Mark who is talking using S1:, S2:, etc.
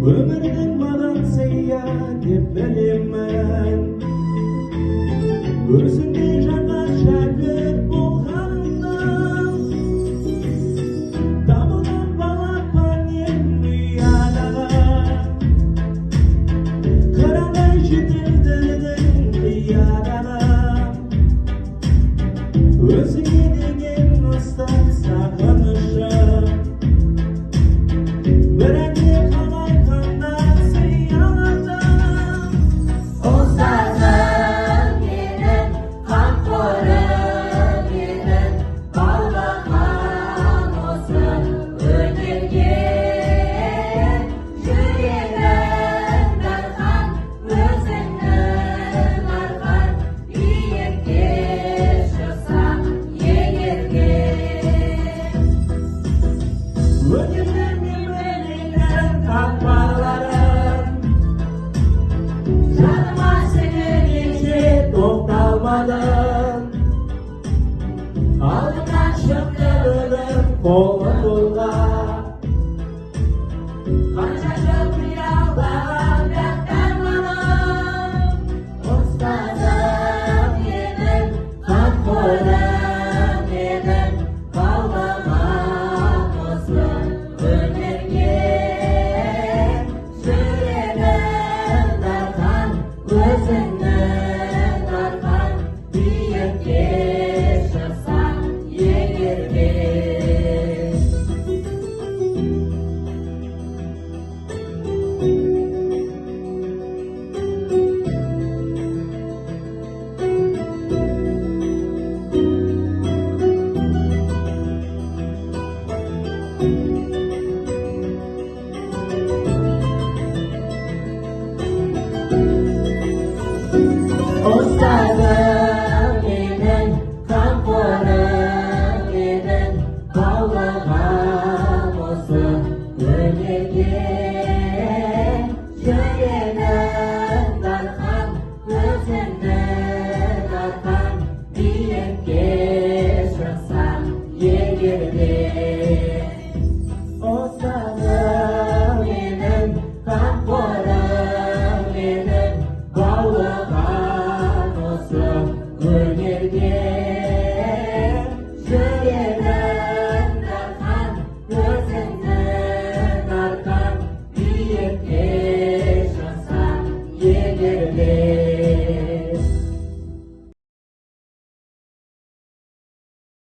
S1: Өмірдің маған сыйы деп білемін. Өзіңдей жаңа шәкірт болғаннан, дамылдан балапан енді ұядаға, қырандай жетілдірдің ұядаға. Өзіңе деген ыстық сағынышым бірәңге қалай қанат сыйладым.
S2: Ұстазым менің, қамқорым менің, баулаған осы өнерге жүрегім дархан, өзіңнің арқан, биікке шықсам егерге.
S1: Өтемін менің қақпаларым, жаныма сіңіргенше тоқталмадым. Алдымнан шықты өмір қолы бұлғап, қанша жыл қиялдаған бірақ арманым.
S2: Ұстазым менің, қамқорым менің, баулаған осы өнерге жүрегім дархан, өзіңнің арқан, биікке шықсам егерге.